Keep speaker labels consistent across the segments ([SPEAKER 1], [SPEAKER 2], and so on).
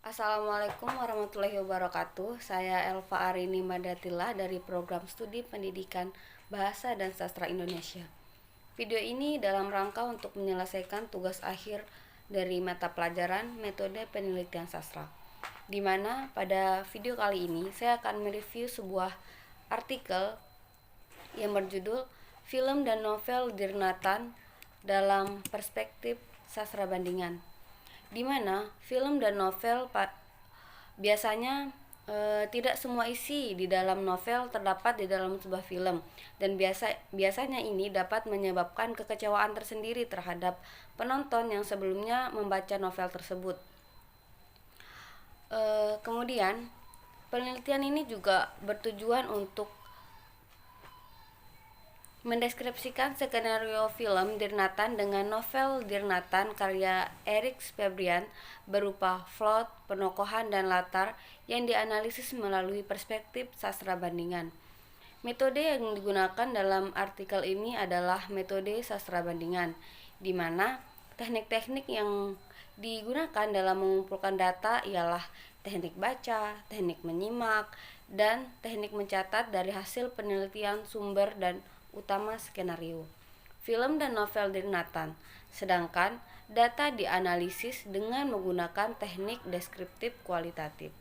[SPEAKER 1] Assalamualaikum warahmatullahi wabarakatuh. Saya Elva Arini Madatila dari Program Studi Pendidikan Bahasa dan Sastra Indonesia. Video ini dalam rangka untuk menyelesaikan tugas akhir dari mata pelajaran Metode Penelitian Sastra. Di mana pada video kali ini saya akan mereview sebuah artikel yang berjudul Film dan Novel Dirnatan dalam Perspektif Sastra Bandingan, di mana film dan novel biasanya tidak semua isi di dalam novel terdapat di dalam sebuah film, dan biasanya ini dapat menyebabkan kekecewaan tersendiri terhadap penonton yang sebelumnya membaca novel tersebut. Kemudian penelitian ini juga bertujuan untuk mendeskripsikan skenario film Dirnatan dengan novel Dirnatan karya Erik Febrian berupa plot, penokohan, dan latar yang dianalisis melalui perspektif sastra bandingan. Metode yang digunakan dalam artikel ini adalah metode sastra bandingan, di mana teknik-teknik yang digunakan dalam mengumpulkan data ialah teknik baca, teknik menyimak, dan teknik mencatat dari hasil penelitian sumber dan utama skenario film dan novel Dirnatan, sedangkan data dianalisis dengan menggunakan teknik deskriptif kualitatif.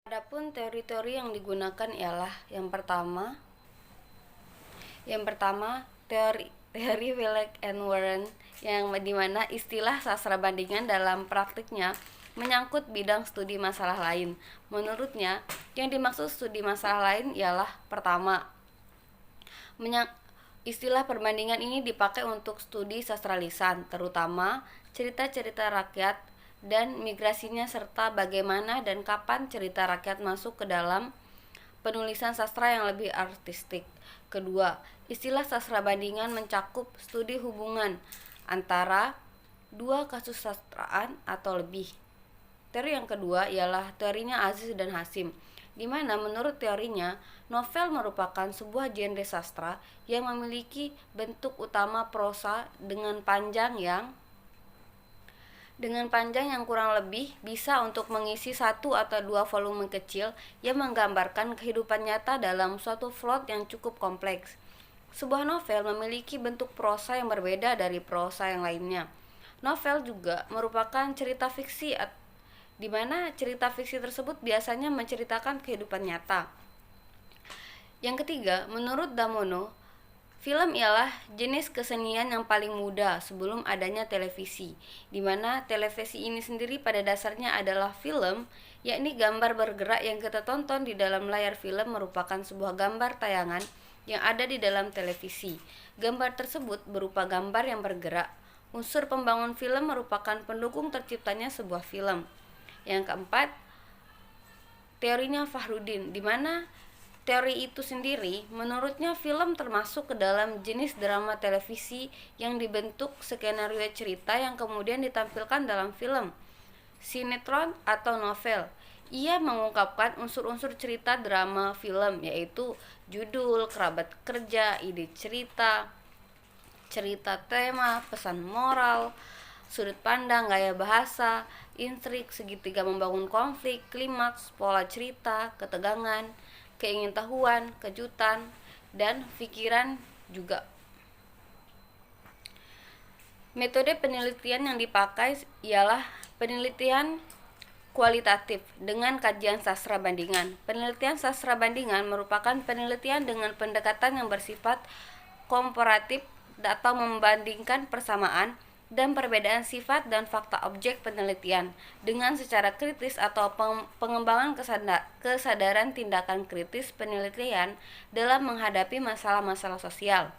[SPEAKER 1] Adapun teori-teori yang digunakan ialah yang pertama teori Willett and Warren, yang dimana istilah sastra bandingan dalam praktiknya menyangkut bidang studi masalah lain. Menurutnya, yang dimaksud studi masalah lain ialah pertama, istilah perbandingan ini dipakai untuk studi sastra lisan, terutama cerita-cerita rakyat dan migrasinya, serta bagaimana dan kapan cerita rakyat masuk ke dalam penulisan sastra yang lebih artistik. Kedua, istilah sastra bandingan mencakup studi hubungan antara dua kasus sastraan atau lebih. Teori yang kedua ialah teorinya Aziz dan Hasim, di mana menurut teorinya novel merupakan sebuah genre sastra yang memiliki bentuk utama prosa dengan panjang yang kurang lebih bisa untuk mengisi satu atau dua volume kecil yang menggambarkan kehidupan nyata dalam suatu plot yang cukup kompleks. Sebuah novel memiliki bentuk prosa yang berbeda dari prosa yang lainnya. Novel juga merupakan cerita fiksi, di mana cerita fiksi tersebut biasanya menceritakan kehidupan nyata. Yang ketiga, menurut Damono, film ialah jenis kesenian yang paling muda sebelum adanya televisi, di mana televisi ini sendiri pada dasarnya adalah film, yakni gambar bergerak yang kita tonton di dalam layar film merupakan sebuah gambar tayangan yang ada di dalam televisi. Gambar tersebut berupa gambar yang bergerak. Unsur pembangun film merupakan pendukung terciptanya sebuah film. Yang keempat, teorinya Fahrudin, di mana teori itu sendiri menurutnya film termasuk ke dalam jenis drama televisi yang dibentuk skenario cerita yang kemudian ditampilkan dalam film, sinetron, atau novel. Ia mengungkapkan unsur-unsur cerita drama film, yaitu judul, kerabat kerja, ide cerita, cerita tema, pesan moral, sudut pandang, gaya bahasa, intrik, segitiga membangun konflik, klimaks, pola cerita, ketegangan, keingintahuan, kejutan, dan pikiran juga. Metode penelitian yang dipakai ialah penelitian kualitatif dengan kajian sastra bandingan. Penelitian sastra bandingan merupakan penelitian dengan pendekatan yang bersifat komparatif atau membandingkan persamaan dan perbedaan sifat dan fakta objek penelitian dengan secara kritis atau pengembangan kesadaran tindakan kritis penelitian dalam menghadapi masalah-masalah sosial.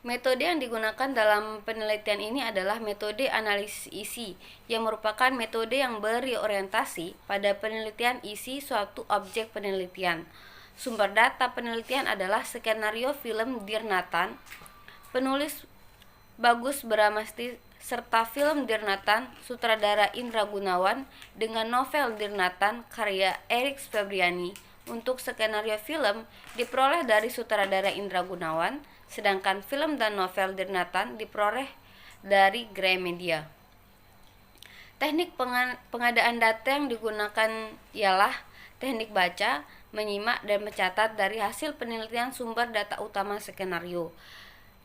[SPEAKER 1] Metode yang digunakan dalam penelitian ini adalah metode analisis isi, yang merupakan metode yang berorientasi pada penelitian isi suatu objek penelitian. Sumber data penelitian adalah skenario film Dirnatan, penulis Bagus Bramasti, serta film Dirnatan sutradara Indra Gunawan dengan novel Dirnatan karya Erik Febriani. Untuk skenario film diperoleh dari sutradara Indra Gunawan, sedangkan film dan novel Dirnatan diperoleh dari Gramedia. Teknik pengadaan data yang digunakan ialah teknik baca, menyimak, dan mencatat dari hasil penelitian sumber data utama skenario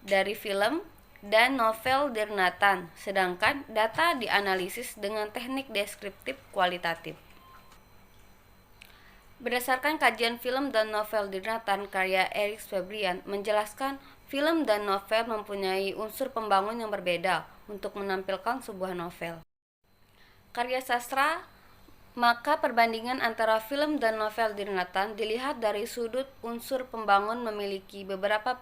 [SPEAKER 1] dari film dan novel Dear Nathan, sedangkan data dianalisis dengan teknik deskriptif kualitatif. Berdasarkan kajian film dan novel Dear Nathan karya Eric Fabian menjelaskan film dan novel mempunyai unsur pembangun yang berbeda untuk menampilkan sebuah novel. Karya sastra, maka perbandingan antara film dan novel Dear Nathan dilihat dari sudut unsur pembangun memiliki beberapa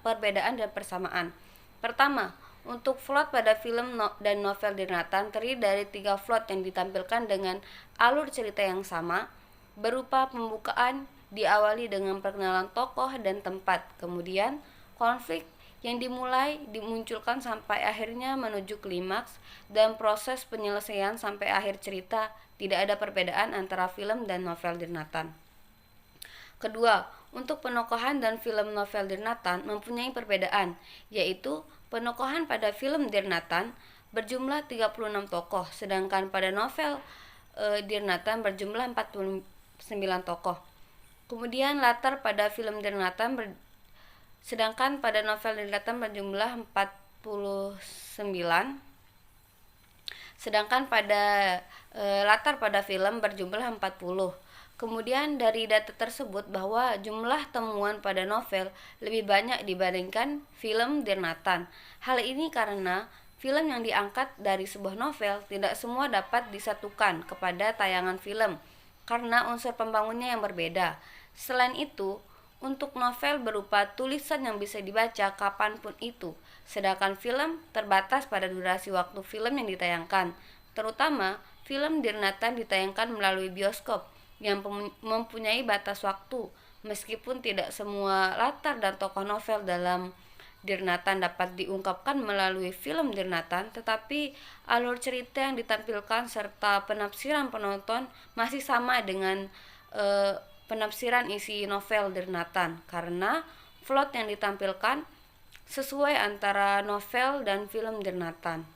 [SPEAKER 1] perbedaan dan persamaan. Pertama, untuk plot pada film dan novel Dear Nathan terdiri dari 3 plot yang ditampilkan dengan alur cerita yang sama, berupa pembukaan diawali dengan perkenalan tokoh dan tempat, kemudian konflik yang dimunculkan sampai akhirnya menuju klimaks, dan proses penyelesaian sampai akhir cerita. Tidak ada perbedaan antara film dan novel Dear Nathan. Kedua, untuk penokohan dan film novel Dear Nathan mempunyai perbedaan, yaitu penokohan pada film Dear Nathan berjumlah 36 tokoh, sedangkan pada novel Dear Nathan berjumlah 49 tokoh. Kemudian latar pada film Dear Nathan sedangkan pada novel Dear Nathan berjumlah 49, sedangkan pada latar pada film berjumlah 40. Kemudian dari data tersebut bahwa jumlah temuan pada novel lebih banyak dibandingkan film Dear Nathan. Hal ini karena film yang diangkat dari sebuah novel tidak semua dapat disatukan kepada tayangan film karena unsur pembangunnya yang berbeda. Selain itu, untuk novel berupa tulisan yang bisa dibaca kapanpun itu, sedangkan film terbatas pada durasi waktu film yang ditayangkan. Terutama, film Dear Nathan ditayangkan melalui bioskop yang mempunyai batas waktu, meskipun tidak semua latar dan tokoh novel dalam Dear Nathan dapat diungkapkan melalui film Dear Nathan, tetapi alur cerita yang ditampilkan serta penafsiran penonton masih sama dengan penafsiran isi novel Dear Nathan, karena plot yang ditampilkan sesuai antara novel dan film Dear Nathan.